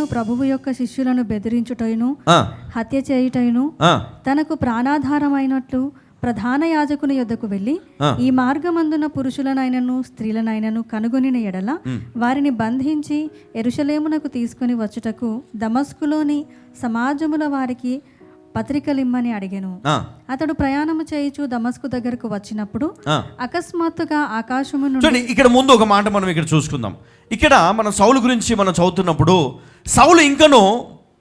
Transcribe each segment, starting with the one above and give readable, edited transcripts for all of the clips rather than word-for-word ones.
తాను ప్రభువు యొక్క శిష్యులను బెదిరించుటయును హత్య చేయుటయును తనకు ప్రాణాధారమైనట్లు ప్రధాన యాజకుని యొద్దకు వెళ్ళి ఈ మార్గమందున పురుషులనైనను స్త్రీలనైనను కనుగొనిన ఎడల వారిని బంధించి యెరూషలేమునకు తీసుకుని వచ్చుటకు దమస్కులోని సమాజముల వారికి పత్రికలిమ్మని అడిగెను. అతడు ప్రయాణము చేయుచు దమస్కు దగ్గరకు వచ్చినప్పుడు అకస్మాత్తుగా ఆకాశము నుండి. ఇక్కడ ముందు ఒక మాట మనం ఇక్కడ చూసుకుందాం. ఇక్కడ మన సౌలు గురించి మనం చదువుతున్నప్పుడు సౌలు ఇంకను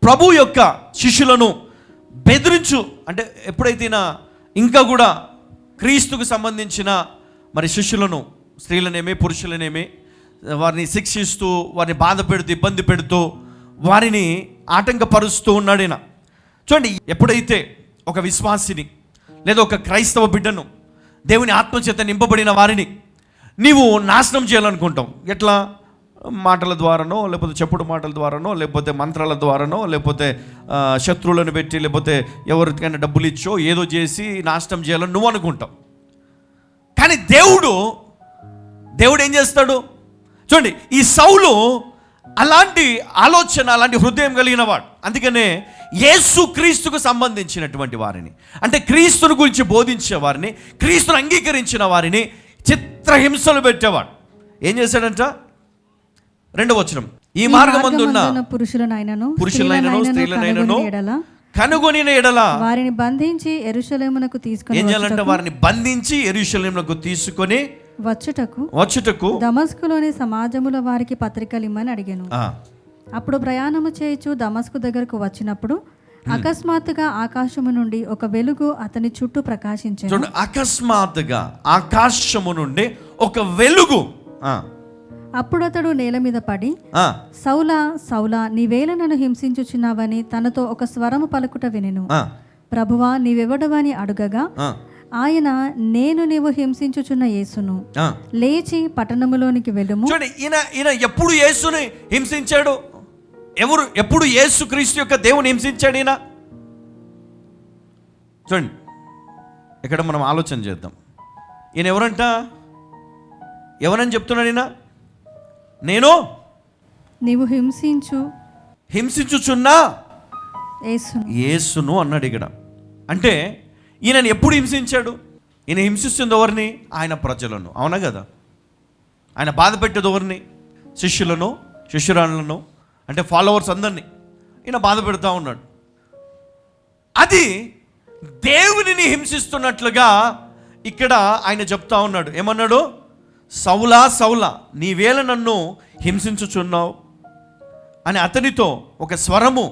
ప్రభు యొక్క శిష్యులను బెదిరించు అంటే ఎప్పుడైతే ఇంకా కూడా క్రీస్తుకు సంబంధించిన మరి శిష్యులను స్త్రీలనేమి పురుషులనేమి వారిని శిక్షిస్తూ వారిని బాధ పెడుతూ ఇబ్బంది పెడుతూ వారిని ఆటంకపరుస్తూ ఉన్నాడు ఈయన. చూడండి, ఎప్పుడైతే ఒక విశ్వాసిని లేదా ఒక క్రైస్తవ బిడ్డను దేవుని ఆత్మచేత నింపబడిన వారిని నీవు నాశనం చేయాలనుకుంటాం, ఎట్లా? మాటల ద్వారానో, లేకపోతే చెప్పుడు మాటల ద్వారానో, లేకపోతే మంత్రాల ద్వారానో, లేకపోతే శత్రువులను పెట్టి, లేకపోతే ఎవరికైనా డబ్బులు ఇచ్చో ఏదో చేసి నాశనం చేయాలని నువ్వు అనుకుంటావు. కానీ దేవుడు ఏం చేస్తాడు? చూడండి, ఈ సౌలు అలాంటి ఆలోచన, అలాంటి హృదయం కలిగిన వాడు. అందుకనే యేసు క్రీస్తుకు సంబంధించినటువంటి వారిని, అంటే క్రీస్తుని గురించి బోధించే వారిని, క్రీస్తును అంగీకరించిన వారిని చిత్రహింసలు పెట్టేవాడు. ఏం చేశాడంట? 2వ వచనం, ఈ మార్గమందున్న పురుషులనైనను స్త్రీలనైనను కనుగొనిన ఎడల వారిని బంధించి యెరూషలేమునకు తీసుకొని. ఏం చేయాలంటే? వారిని బంధించి యెరూషలేమునకు తీసుకొని వచ్చుటకు దమస్కులోని సమాజముల వారికి పత్రికలిమ్మని అడిగాను. అప్పుడు ప్రయాణము చేయుచు దమస్కు దగ్గరకు వచ్చినప్పుడు అకస్మాత్తుగా ఆకాశము నుండి ఒక వెలుగు అతని చుట్టూ ప్రకాశించెను. అకస్మాత్తుగా ఆకాశము నుండి ఒక వెలుగు. అప్పుడు అతడు నేల మీద పడి, సౌలా సౌలా, నీవేళ నన్ను హింసించుచున్నావని తనతో ఒక స్వరము పలుకుట వినెను. ప్రభువా, నీవెవడవని అడుగగా ఆయన, నేను నీవు హింసించుచున్న యేసును, లేచి పట్టణములోనికి వెళ్ళుము. ఈయన ఎప్పుడు యేసుని హింసించాడు? ఎప్పుడు యేసు క్రీస్తు యొక్క దేవుని హింసించాడు ఈయన? చూడండి, ఇక్కడ మనం ఆలోచన చేద్దాం. ఈయన ఎవరంట? ఎవరని చెప్తున్నాడు ఈయన? నీవు హింసించుచున్నా యేసును అన్నాడు ఇక్కడ. అంటే ఈయనని ఎప్పుడు హింసించాడు? ఈయన హింసిస్తుంది ఎవరిని? ఆయన ప్రజలను. అవునా కదా? ఆయన బాధ పెట్టేది ఎవరిని? శిష్యులను, శిష్యురాళ్ళను, అంటే ఫాలోవర్స్ అందరినీ ఈయన బాధ పెడతా ఉన్నాడు. అది దేవునిని హింసిస్తున్నట్లుగా ఇక్కడ ఆయన చెప్తా ఉన్నాడు. ఏమన్నాడు? సౌలా సౌలా, నీవేళ నన్ను హింసించుచున్నావు అని అతనితో ఒక స్వరము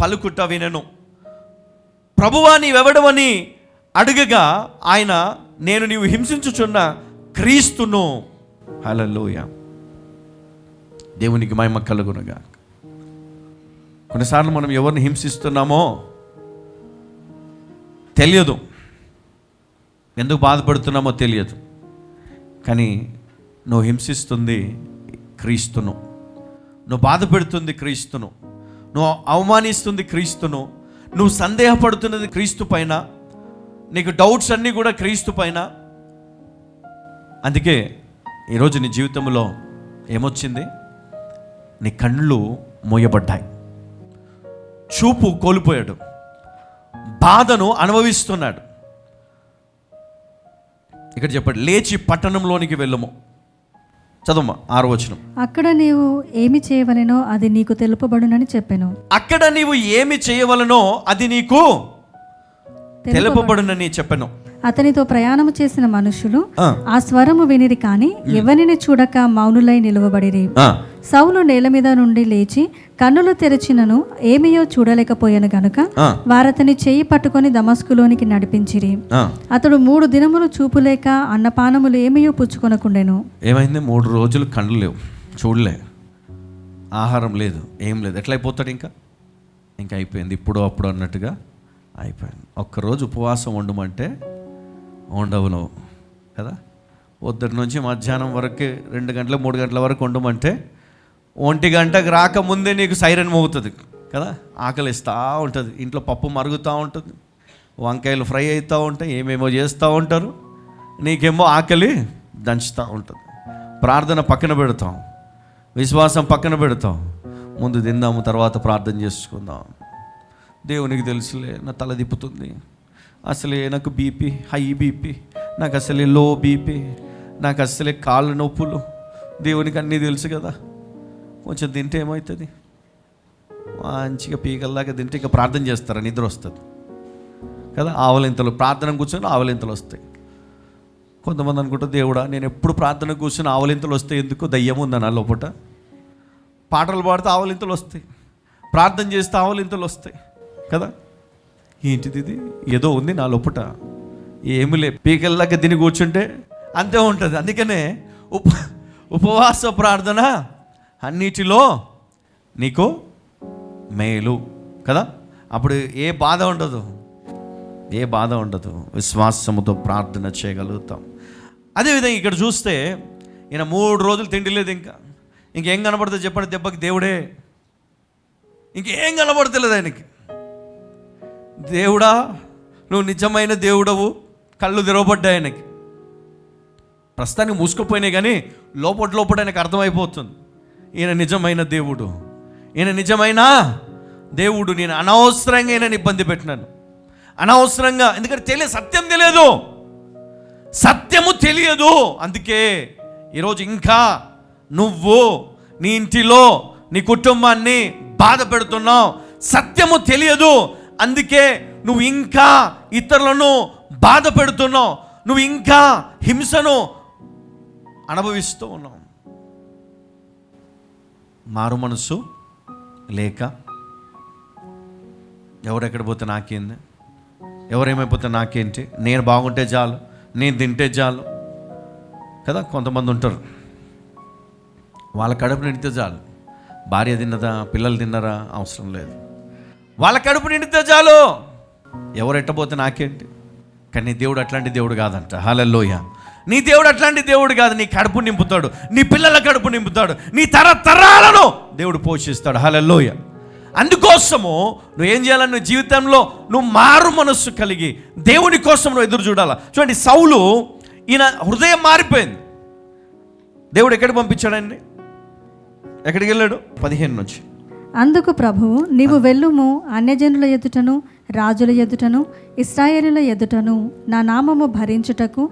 పలుకుట వినెను. ప్రభువా, నీవెవడవని అడుగగా ఆయన, నేను నీవు హింసించుచున్న క్రీస్తును. హల్లెలూయా, దేవునికి మహిమ కలుగునుగా. కొన్నిసార్లు మనం ఎవరిని హింసిస్తున్నామో తెలియదు, ఎందుకు బాధపడుతున్నామో తెలియదు. కానీ నువ్వు హింసిస్తుంది క్రీస్తును, నువ్వు బాధ పెడుతుంది క్రీస్తును, నువ్వు అవమానిస్తుంది క్రీస్తును, నువ్వు సందేహపడుతున్నది క్రీస్తు పైన, నీకు డౌట్స్ అన్నీ కూడా క్రీస్తు పైన. అందుకే ఈరోజు నీ జీవితంలో ఏమొచ్చింది? నీ కళ్ళు మూయబడ్డాయి, చూపు కోల్పోయాడు, బాధను అనుభవిస్తున్నాడు. ఇక్కడ చెప్పండి, లేచి పట్టణంలోనికి వెళ్ళము. చదవమ్మా 6వ వచనం. అక్కడ నీవు ఏమి చేయవలెనో అది నీకు తెలుపబడునని చెప్పెను. అక్కడ నీవు ఏమి చేయవలనో అది నీకు తెలుపబడునని చెప్పెను. అతనితో ప్రయాణము చేసిన మనుషులు ఆ స్వరము వినిరి, కానీ ఎవరిని చూడక మౌనులై నిలువబడిరి. సౌలు నేల మీద నుండి లేచి కన్నులు తెరిచినను ఏమియో చూడలేకపోయాను గనుక వారతని చెయ్యి పట్టుకొని దమస్కులోనికి నడిపించిరి. అతడు 3 దినములు చూపులేక అన్నపానములు ఏమియో పుచ్చుకొనకుండెను. ఏమైంది? 3 రోజులు కళ్ళు లేవు, చూడలే, ఆహారం లేదు, ఏం లేదు. ఎట్లయిపోతాడు? ఇంకా అయిపోయింది, ఇప్పుడు అప్పుడు అన్నట్టుగా అయిపోయింది. ఒక్కరోజు ఉపవాసం ఉండమంటే ఉండవు నువ్వు కదా. పొద్దుటి నుంచి మధ్యాహ్నం వరకు 2 గంటల 3 గంటల వరకు ఉండమంటే 1 గంటకు రాకముందే నీకు సైరన్ మోగుతుంది కదా. ఆకలిస్తూ ఉంటుంది, ఇంట్లో పప్పు మరుగుతూ ఉంటుంది, వంకాయలు ఫ్రై అవుతూ ఉంటాయి, ఏమేమో చేస్తూ ఉంటారు, నీకేమో ఆకలి దంచుతూ ఉంటుంది. ప్రార్థన పక్కన పెడతాం, విశ్వాసం పక్కన పెడతాం, ముందు తిందాము, తర్వాత ప్రార్థన చేసుకుందాం. దేవునికి తెలుసులే, నా తల తిప్పుతుంది, అసలే నాకు బీపీ, హై బీపీ, నాకు అసలే లో బీపీ, నాకు అసలే కాళ్ళ నొప్పులు, దేవునికి అన్నీ తెలుసు కదా. కొంచెం తింటే ఏమవుతుంది? మంచిగా పీకల్లాగా తింటే ఇక ప్రార్థన చేస్తారా, నిద్ర వస్తుంది కదా. ఆవలింతలు, ప్రార్థన కూర్చొని ఆవలింతలు వస్తాయి. కొంతమంది అనుకుంటారు, దేవుడా నేను ఎప్పుడు ప్రార్థన కూర్చొని ఆవలింతలు వస్తాయి ఎందుకు, దయ్యం ఉందన్న లోపట. పాటలు పాడితే ఆవలింతలు వస్తాయి, ప్రార్థన చేస్తే ఆవలింతలు వస్తాయి కదా. ఏంటిది ఇది, ఏదో ఉంది నా లోపట, ఏమిలే, పీకల్లాగా తిని కూర్చుంటే అంతే ఉంటుంది. అందుకనే ఉపవాస ప్రార్థన అన్నిటిలో నీకు మేలు కదా. అప్పుడు ఏ బాధ ఉండదు, ఏ బాధ ఉండదు, విశ్వాసముతో ప్రార్థన చేయగలుగుతాం. అదేవిధంగా ఇక్కడ చూస్తే ఈయన 3 రోజులు తిండి లేదు, ఇంకేం కనబడుతుంది చెప్పండి, దెబ్బకి దేవుడే, ఇంకేం కనబడతలేదు ఆయనకి. దేవుడా నువ్వు నిజమైన దేవుడవు, కళ్ళు తెరవబడ్డాయి ఆయనకి. ప్రస్తుతానికి మూసుకుపోయినాయి కానీ లోపల ఆయనకు అర్థమైపోతుంది, ఈయన నిజమైన దేవుడు, ఈయన నిజమైన దేవుడు. నేను అనవసరంగా ఈయనని ఇబ్బంది పెట్టినాను, అనవసరంగా, ఎందుకంటే సత్యం తెలియదు, సత్యము తెలియదు. అందుకే ఈరోజు ఇంకా నువ్వు నీ ఇంటిలో నీ కుటుంబాన్ని బాధ పెడుతున్నావు, సత్యము తెలియదు. అందుకే నువ్వు ఇంకా ఇతరులను బాధ పెడుతున్నావు, నువ్వు ఇంకా హింసను అనుభవిస్తూ ఉన్నావు. మారు మనసు లేక ఎవరెక్కడ పోతే నాకేంది, ఎవరేమైపోతే నాకేంటి, నేను బాగుంటే చాలు, నేను తింటే చాలు కదా. కొంతమంది ఉంటారు, వాళ్ళ కడుపు నిండితే చాలు, భార్య తిన్నదా, పిల్లలు తిన్నారా అవసరం లేదు, వాళ్ళ కడుపు నిండితే చాలు, ఎవరు ఎట్టపోతే నాకేంటి. కానీ దేవుడు అట్లాంటి దేవుడు కాదంట. హల్లెలూయ. నీ దేవుడు అట్లాంటి దేవుడు కాదు. నీ కడుపు నింపుతాడు, నీ పిల్లల కడుపు నింపుతాడు, నీ తరతరాలను దేవుడు పోషిస్తాడు. హల్లెలూయ. అందుకోసము నువ్వు ఏం చేయాలని, నువ్వు జీవితంలో నువ్వు మారు మనస్సు కలిగి దేవుని కోసం నువ్వు ఎదురు చూడాలా. చూడండి, సౌలు ఈయన హృదయం మారిపోయింది. దేవుడు ఎక్కడికి పంపించాడండి, ఎక్కడికి వెళ్ళాడు? 15 నుంచి. అందుకు ప్రభువు, నీవు వెళ్ళుము, అన్యజనుల ఎదుటను రాజుల ఎదుటను ఇశ్రాయేలుల ఎదుటను నా నామము భరించుటకు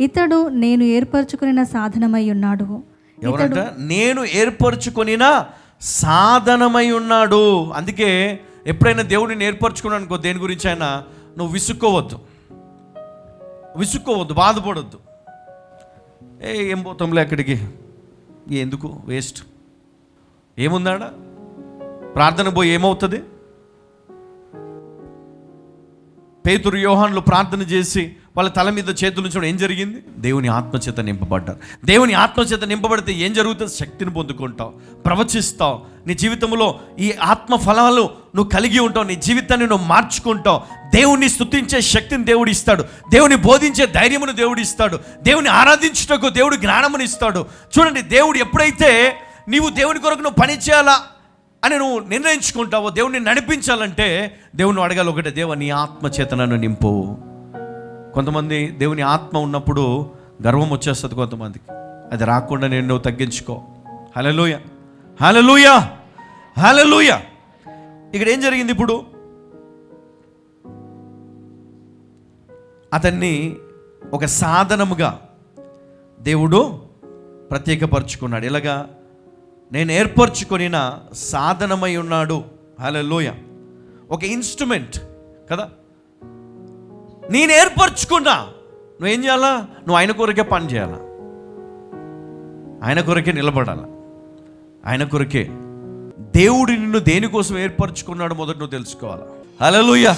ఇతడు నేను ఏర్పరచుకున్న సాధనమై ఉన్నాడు. ఎవరంట? నేను ఏర్పరచుకున్న సాధనమై ఉన్నాడు. అందుకే ఎప్పుడైనా దేవుడిని ఏర్పరచుకున్నానుకో, దేని గురించి అయినా నువ్వు విసుక్కోవద్దు, బాధపడొద్దు. ఏం పోతాంలే అక్కడికి, ఎందుకు వేస్ట్, ఏముందాడా, ప్రార్థన పోయి ఏమవుతుంది? పేతురు, యోహానులు ప్రార్థన చేసి వాళ్ళ తల మీద చేతులు ఉంచడం ఏం జరిగింది? దేవుని ఆత్మచేత నింపబడ్డారు. దేవుని ఆత్మచేత నింపబడితే ఏం జరుగుతుంది? శక్తిని పొందుకుంటావు, ప్రవచిస్తావు, నీ జీవితంలో ఈ ఆత్మ ఫలాలు నువ్వు కలిగి ఉంటావు, నీ జీవితాన్ని నువ్వు మార్చుకుంటావు. దేవుని స్తుతించే శక్తిని దేవుడు ఇస్తాడు, దేవుని బోధించే ధైర్యమును దేవుడు ఇస్తాడు, దేవుని ఆరాధించుటకు దేవుడు జ్ఞానమును ఇస్తాడు. చూడండి, దేవుడు ఎప్పుడైతే నీవు దేవుని కొరకు నువ్వు పని చేయాలా అని నువ్వు నిర్ణయించుకుంటావో, దేవుడిని నడిపించాలంటే దేవుని అడగాలి ఒకటే, దేవ నీ ఆత్మ చేతనను నింపు. కొంతమంది దేవుని ఆత్మ ఉన్నప్పుడు గర్వం వచ్చేస్తుంది కొంతమందికి, అది రాకుండా నేను నువ్వు తగ్గించుకో. హల్లెలూయా, హల్లెలూయా, హల్లెలూయా. ఇక్కడ ఏం జరిగింది? ఇప్పుడు అతన్ని ఒక సాధనముగా దేవుడు ప్రత్యేకపరుచుకున్నాడు. ఎలాగా? నేను ఏర్పరచుకొనిన సాధనమై ఉన్నాడు. హల్లెలూయ. ఒక ఇన్స్ట్రుమెంట్ కదా. నేను ఏర్పరచుకున్నా, నువ్వేం చేయాలా? నువ్వు ఆయన కొరకే పని చేయాలా, ఆయన కొరకే నిలబడాలా, ఆయన కొరకే. దేవుడు నిన్ను దేనికోసం ఏర్పరచుకున్నాడు మొదట నువ్వు తెలుసుకోవాలా. హల్లెలూయా.